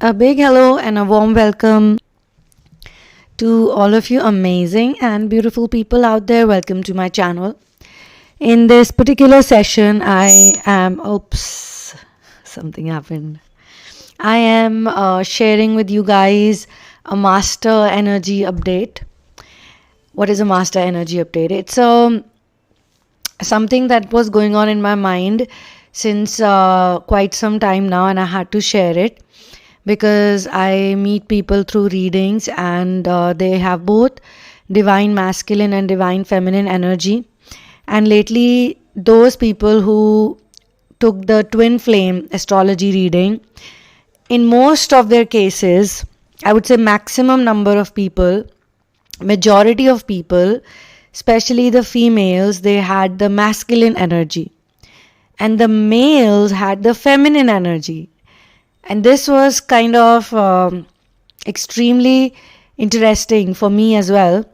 A big hello and a warm welcome to all of you amazing and beautiful people out there. Welcome to my channel. In this particular session, something happened. I am sharing with you guys a master energy update. What is a master energy update? It's something that was going on in my mind since quite some time now, and I had to share it because I meet people through readings and they have both divine masculine and divine feminine energy. And lately, those people who took the Twinflame astrology reading, in most of their cases, I would say maximum number of people, majority of people, especially the females, they had the masculine energy and the males had the feminine energy. And this was kind of extremely interesting for me as well,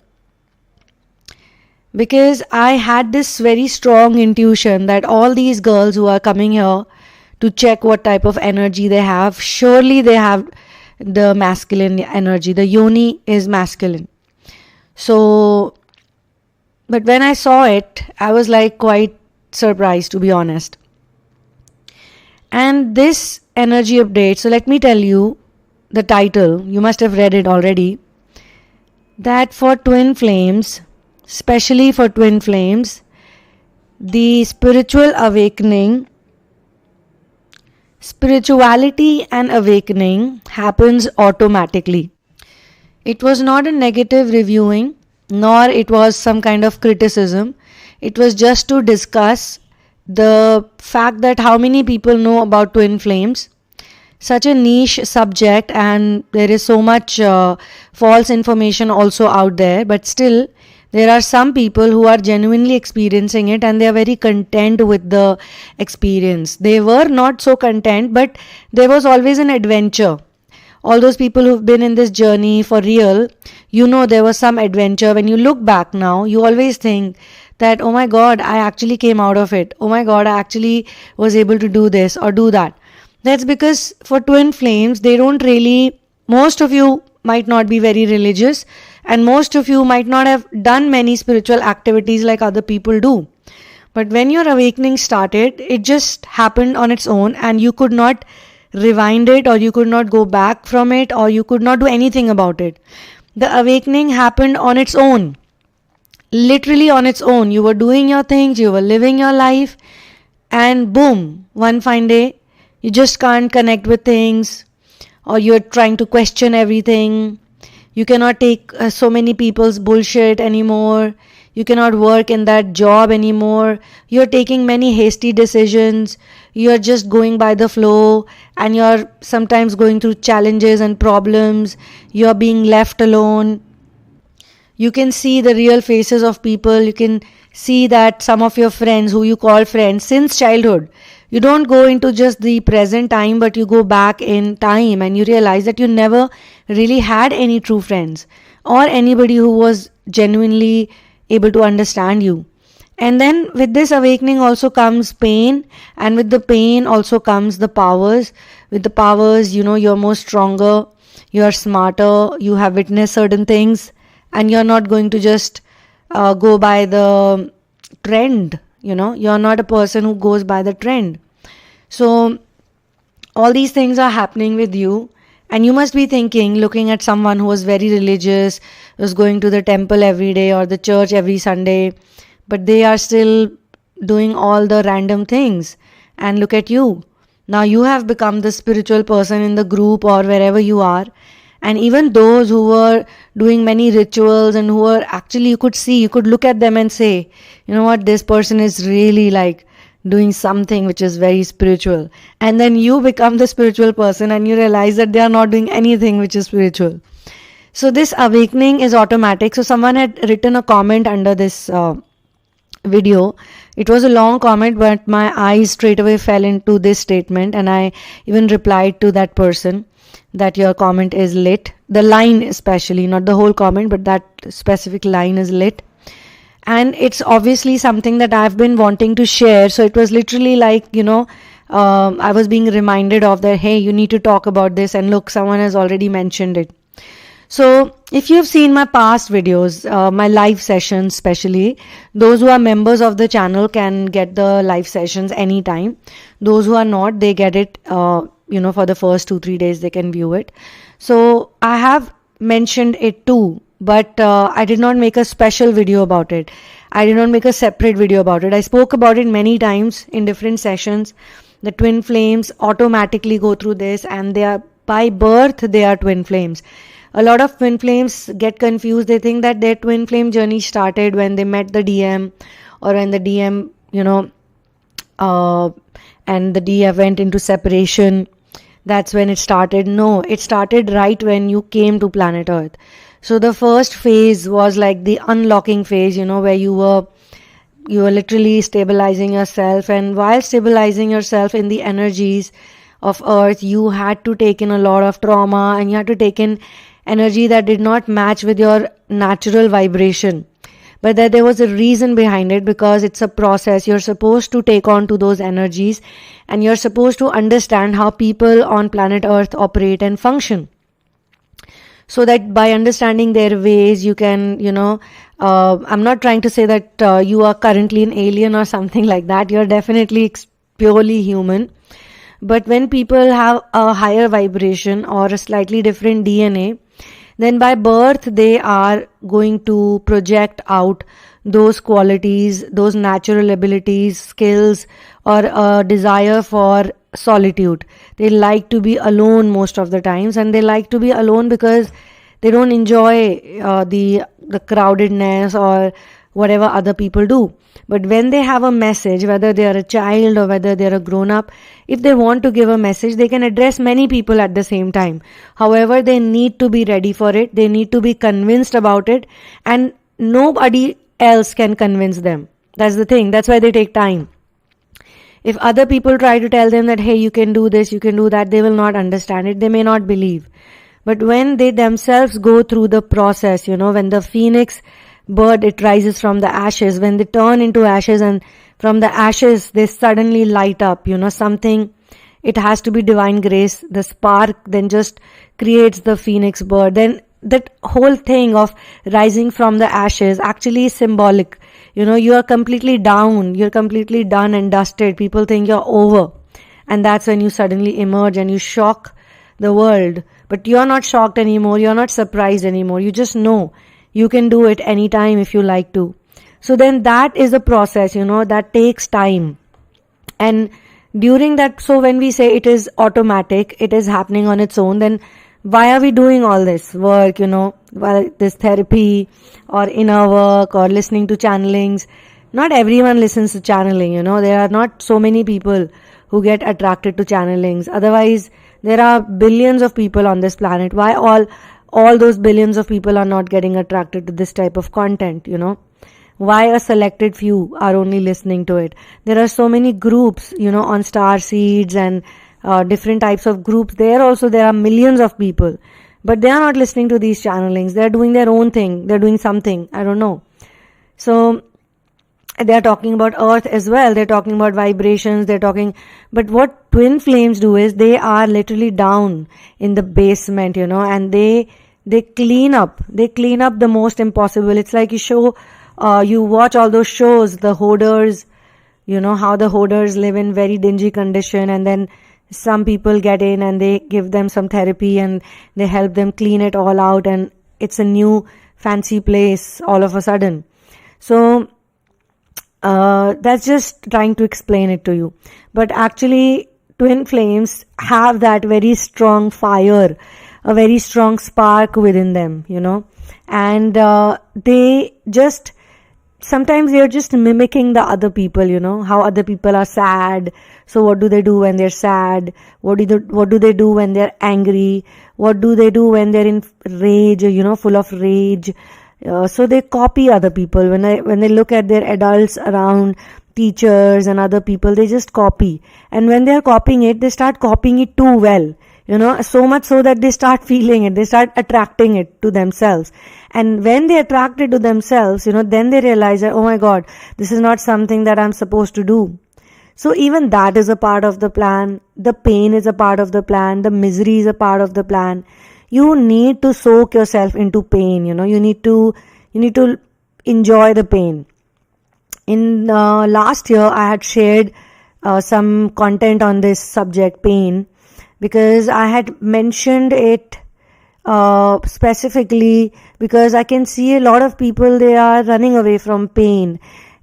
because I had this very strong intuition that all these girls who are coming here to check what type of energy they have, surely they have the masculine energy. The yoni is masculine. So, but when I saw it, I was like quite surprised, to be honest. And this energy update, so let me tell you the title, you must have read it already, that for twin flames, especially for twin flames, the spirituality and awakening happens automatically. It was not a negative reviewing, nor it was some kind of criticism. It was just to discuss the fact that how many people know about twin flames, such a niche subject, and there is so much false information also out there, but still there are some people who are genuinely experiencing it and they are very content with the experience. They were not so content, but there was always an adventure. All those people who've been in this journey for real, you know there was some adventure. When you look back now, you always think that, oh my God, I actually came out of it. Oh my God, I actually was able to do this or do that. That's because for twin flames, they don't really, most of you might not be very religious and most of you might not have done many spiritual activities like other people do. But when your awakening started, it just happened on its own and you could not rewind it, or you could not go back from it, or you could not do anything about it. The awakening happened on its own. Literally on its own. You were doing your things, you were living your life, and boom, one fine day, you just can't connect with things, or you're trying to question everything. You cannot take so many people's bullshit anymore. You cannot work in that job anymore. You're taking many hasty decisions. You're just going by the flow, and you're sometimes going through challenges and problems. You're being left alone. You can see the real faces of people. You can see that some of your friends who you call friends since childhood, you don't go into just the present time, but you go back in time and you realize that you never really had any true friends or anybody who was genuinely able to understand you. And then with this awakening also comes pain, and with the pain also comes the powers. With the powers, you're more stronger, you're smarter, you have witnessed certain things, and you're not going to just go by the trend. You're not a person who goes by the trend. So all these things are happening with you, and you must be thinking, looking at someone who was very religious, was going to the temple every day or the church every Sunday, but they are still doing all the random things. And look at you. Now you have become the spiritual person in the group or wherever you are. And even those who were doing many rituals and who were actually, you could look at them and say, you know what, this person is really like doing something which is very spiritual. And then you become the spiritual person and you realize that they are not doing anything which is spiritual. So this awakening is automatic. So someone had written a comment under this video. It was a long comment, but my eyes straight away fell into this statement, and I even replied to that person that your comment is lit. The line especially, not the whole comment, but that specific line is lit. And it's obviously something that I've been wanting to share. So it was literally like, I was being reminded of that, hey, you need to talk about this, and look, someone has already mentioned it. So if you've seen my past videos, my live sessions especially, those who are members of the channel can get the live sessions anytime. Those who are not, they get it, for the first 2-3 days they can view it. So I have mentioned it too, but I did not make a special video about it. I did not make a separate video about it. I spoke about it many times in different sessions. The twin flames automatically go through this, and they are by birth, they are twin flames. A lot of twin flames get confused. They think that their twin flame journey started when they met the DM, or when the DM, and the DM went into separation. That's when it started. No, it started right when you came to planet Earth. So the first phase was like the unlocking phase, where you were literally stabilizing yourself. And while stabilizing yourself in the energies of Earth, you had to take in a lot of trauma, and you had to take in energy that did not match with your natural vibration. But that there was a reason behind it, because it's a process. You're supposed to take on to those energies, and you're supposed to understand how people on planet Earth operate and function. So that by understanding their ways, you can, I'm not trying to say that you are currently an alien or something like that. You're definitely purely human. But when people have a higher vibration or a slightly different DNA, then by birth they are going to project out those qualities, those natural abilities, skills, or a desire for solitude. They like to be alone most of the times, and they like to be alone because they don't enjoy the crowdedness or whatever other people do. But when they have a message, whether they are a child or whether they are a grown-up, if they want to give a message, they can address many people at the same time. However, they need to be ready for it. They need to be convinced about it, and nobody else can convince them. That's the thing. That's why they take time. If other people try to tell them that, hey, you can do this, you can do that, they will not understand it. They may not believe. But when they themselves go through the process, when the phoenix bird, it rises from the ashes, when they turn into ashes, and from the ashes they suddenly light up, something, it has to be divine grace. The spark then just creates the phoenix bird. Then that whole thing of rising from the ashes actually is symbolic. You are completely down, you're completely done and dusted. People think you're over, and that's when you suddenly emerge and you shock the world. But you're not shocked anymore, you're not surprised anymore. You just know you can do it anytime if you like to. So then that is the process, that takes time. And during that, so when we say it is automatic, it is happening on its own, then why are we doing all this work, this therapy or inner work or listening to channelings? Not everyone listens to channeling, there are not so many people who get attracted to channelings. Otherwise, there are billions of people on this planet. Why all those billions of people are not getting attracted to this type of content, Why a selected few are only listening to it? There are so many groups, on star seeds and different types of groups. There are millions of people, but they are not listening to these channelings. They are doing their own thing. They're doing something. I don't know. So they are talking about earth as well. They're talking about vibrations. But what twin flames do is they are literally down in the basement, and they clean up. They clean up the most impossible. It's like you watch all those shows, the hoarders, how the hoarders live in very dingy condition, and then some people get in and they give them some therapy and they help them clean it all out, and it's a new fancy place all of a sudden. So that's just trying to explain it to you. But actually, twin flames have that very strong fire, a very strong spark within them, and they just, sometimes they're just mimicking the other people, how other people are sad. So what do they do when they're sad? What do they do when they're angry? What do they do when they're in rage, full of rage? So they copy other people. When they look at their adults around, teachers and other people, they just copy. And when they're copying it, they start copying it too well. So much so that they start feeling it, they start attracting it to themselves. And when they attract it to themselves, then they realize that, oh my God, this is not something that I'm supposed to do. So even that is a part of the plan. The pain is a part of the plan. The misery is a part of the plan. You need to soak yourself into pain. You need to enjoy the pain. In last year, I had shared some content on this subject, pain, because I had mentioned it specifically because I can see a lot of people, they are running away from pain,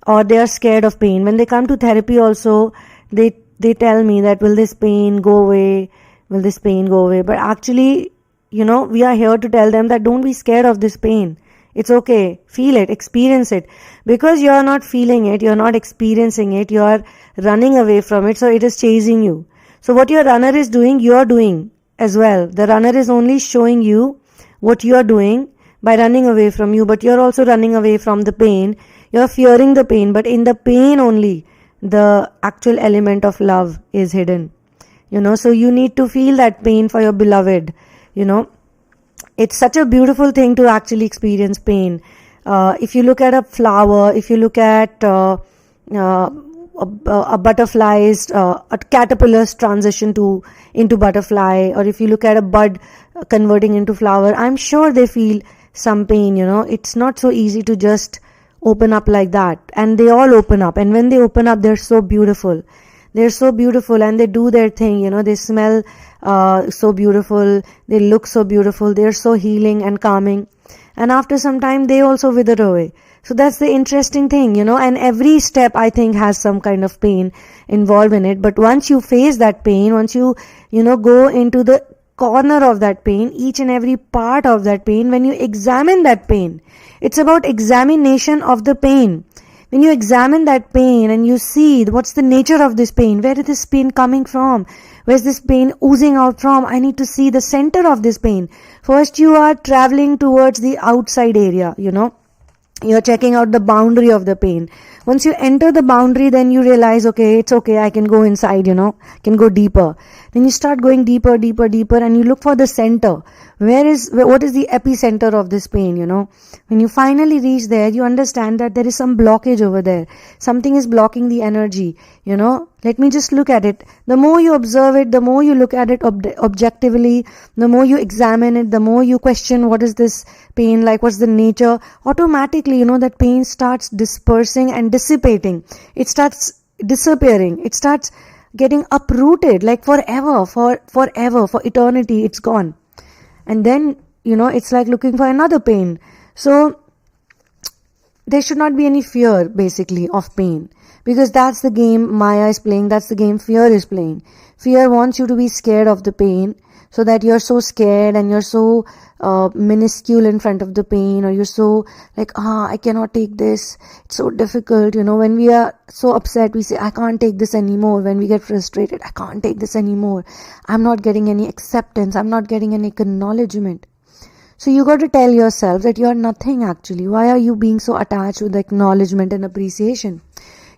or they are scared of pain. When they come to therapy also, they tell me that, will this pain go away? Will this pain go away? But actually, we are here to tell them that don't be scared of this pain. It's okay. Feel it, experience it. Because you're not feeling it, you're not experiencing it, you're running away from it, so it is chasing you. So what your runner is doing, you're doing as well. The runner is only showing you what you're doing by running away from you, but you're also running away from the pain. You're fearing the pain, but in the pain only the actual element of love is hidden. So you need to feel that pain for your beloved. It's such a beautiful thing to actually experience pain. If you look at a flower, if you look at a butterfly's, a caterpillar's transition into butterfly, or if you look at a bud converting into flower, I'm sure they feel some pain. It's not so easy to just open up like that, and they all open up, and when they open up, they're so beautiful. And they do their thing. They smell so beautiful, they look so beautiful, they're so healing and calming, and after some time they also wither away. So that's the interesting thing, and every step, I think, has some kind of pain involved in it. But once you face that pain, once you go into the corner of that pain, each and every part of that pain, when you examine that pain, it's about examination of the pain. When you examine that pain and you see what's the nature of this pain, where is this pain coming from, where's this pain oozing out from, I need to see the center of this pain. First, you are traveling towards the outside area, you're checking out the boundary of the pain. Once you enter the boundary, then you realize, okay, it's okay, I can go inside, can go deeper. Then you start going deeper, and you look for the center. What is the epicenter of this pain, When you finally reach there, you understand that there is some blockage over there. Something is blocking the energy, Let me just look at it. The more you observe it, the more you look at it objectively, the more you examine it, the more you question what is this pain like, what's the nature, automatically, that pain starts dispersing and dissipating. It starts disappearing. It starts getting uprooted, like forever, for eternity, it's gone. And then, it's like looking for another pain. So there should not be any fear, basically, of pain. Because that's the game Maya is playing, that's the game fear is playing. Fear wants you to be scared of the pain, so that you're so scared and you're so minuscule in front of the pain, or you're so like, I cannot take this, it's so difficult. When we are so upset, we say, I can't take this anymore. When we get frustrated, I can't take this anymore. I'm not getting any acceptance, I'm not getting any acknowledgement. So you got to tell yourself that you're nothing actually. Why are you being so attached with acknowledgement and appreciation?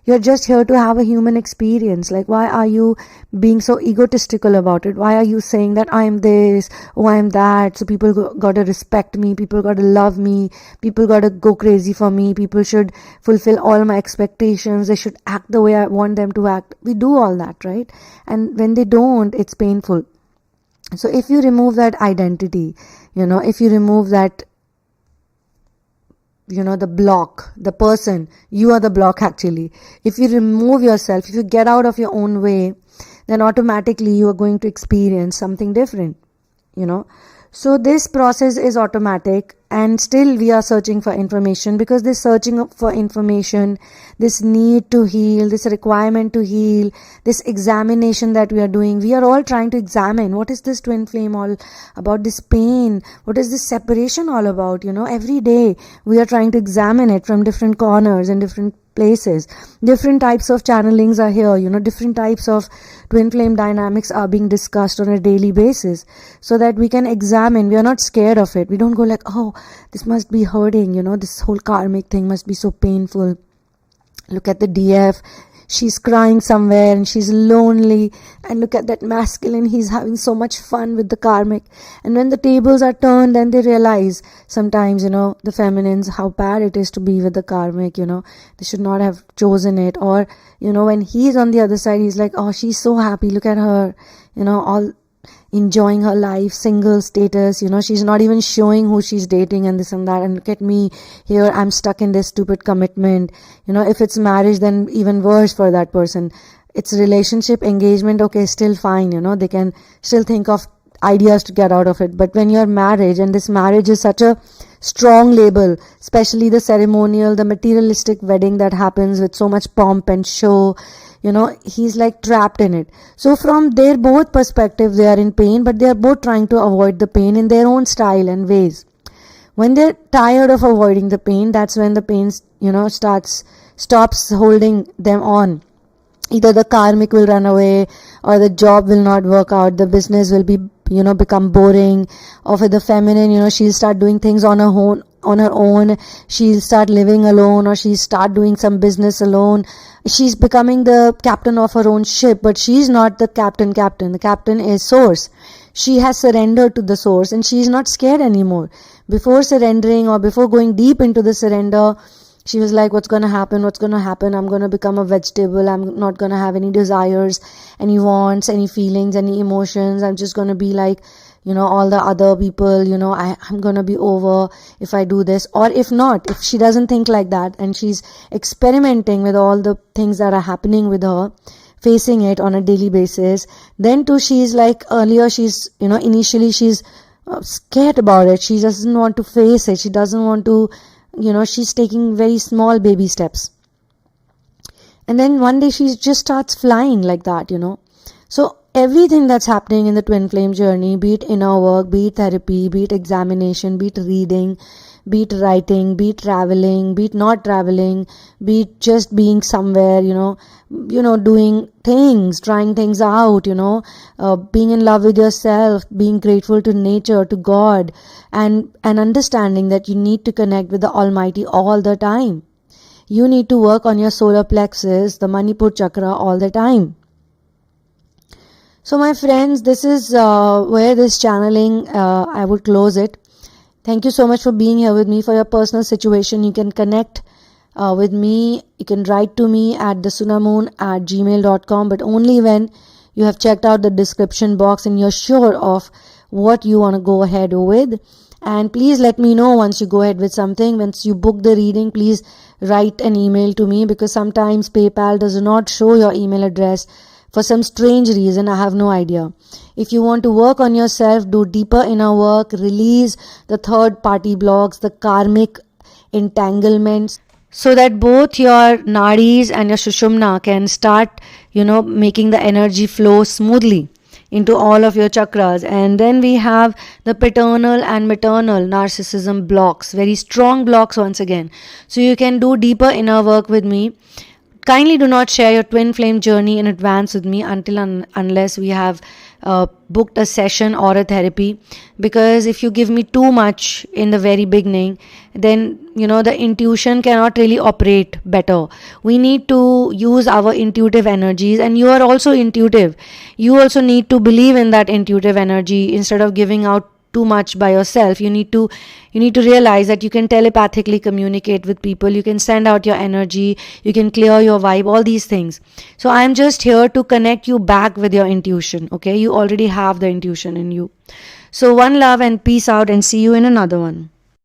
You're just here to have a human experience. Like, why are you being so egotistical about it? Why are you saying that I'm this, I'm that, so people gotta respect me, people gotta love me, people gotta go crazy for me, people should fulfill all my expectations, they should act the way I want them to act. We do all that, right? And when they don't, it's painful. So if you remove that identity, if you remove that, the block, the person, you are the block actually. If you remove yourself, if you get out of your own way, then automatically you are going to experience something different, So this process is automatic, and still we are searching for information, because this searching for information, this need to heal, this requirement to heal, this examination that we are doing, we are all trying to examine what is this twin flame all about, this pain, what is this separation all about, every day we are trying to examine it from different corners and different places. Different types of channelings are here, different types of twin flame dynamics are being discussed on a daily basis, so that we can examine. We are not scared of it. We don't go like, oh, this must be hurting, this whole karmic thing must be so painful. Look at the DF, she's crying somewhere and she's lonely, and look at that masculine, he's having so much fun with the karmic. And when the tables are turned, then they realize sometimes, the feminines, how bad it is to be with the karmic, they should not have chosen it. Or, when he's on the other side, he's like, oh, she's so happy, look at her, all enjoying her life, single status, she's not even showing who she's dating and this and that, and look at me here, I'm stuck in this stupid commitment. If it's marriage, then even worse for that person. It's relationship, engagement, okay, still fine, they can still think of ideas to get out of it. But when you're marriage, and this marriage is such a strong label, especially the ceremonial, the materialistic wedding that happens with so much pomp and show, he's like trapped in it. So from their both perspective, they are in pain, but they are both trying to avoid the pain in their own style and ways. When they're tired of avoiding the pain, that's when the pain, stops holding them on. Either the karmic will run away, or the job will not work out, the business will be, become boring. Or for the feminine, she'll start doing things on her own, she'll start living alone, or she'll start doing some business alone. She's becoming the captain of her own ship, but she's not the captain. The captain is source. She has surrendered to the source, and she's not scared anymore. Before surrendering, or before going deep into the surrender, she was like, what's going to happen? I'm going to become a vegetable. I'm not going to have any desires, any wants, any feelings, any emotions. I'm just going to be like, all the other people, I'm going to be over if I do this. Or if not, if she doesn't think like that, and she's experimenting with all the things that are happening with her, facing it on a daily basis, then too she's like, earlier she's, initially she's scared about it. She doesn't want to face it. She doesn't want to, she's taking very small baby steps. And then one day she just starts flying like that, So everything that's happening in the twin flame journey, be it inner work, be it therapy, be it examination, be it reading, be it writing, be it traveling, be it not traveling, be it just being somewhere, doing things, trying things out, being in love with yourself, being grateful to nature, to God, and understanding that you need to connect with the Almighty all the time. You need to work on your solar plexus, the Manipur chakra, all the time. So my friends, this is where this channeling, I would close it. Thank you so much for being here with me. For your personal situation, you can connect with me. You can write to me at thesunamoon@gmail.com, but only when you have checked out the description box and you're sure of what you want to go ahead with. And please let me know once you go ahead with something. Once you book the reading, please write an email to me, because sometimes PayPal does not show your email address for some strange reason. I have no idea. If you want to work on yourself, do deeper inner work, release the third party blocks, the karmic entanglements, so that both your nadis and your sushumna can start, making the energy flow smoothly into all of your chakras. And then we have the paternal and maternal narcissism blocks, very strong blocks once again. So you can do deeper inner work with me. Kindly do not share your twin flame journey in advance with me until unless we have booked a session or a therapy, because if you give me too much in the very beginning, then the intuition cannot really operate better. We need to use our intuitive energies, and you are also intuitive. You also need to believe in that intuitive energy instead of giving out too much by yourself. You need to realize that you can telepathically communicate with people, you can send out your energy, you can clear your vibe, all these things. So I am just here to connect you back with your intuition. Okay, you already have the intuition in you. So one love and peace out, and see you in another one.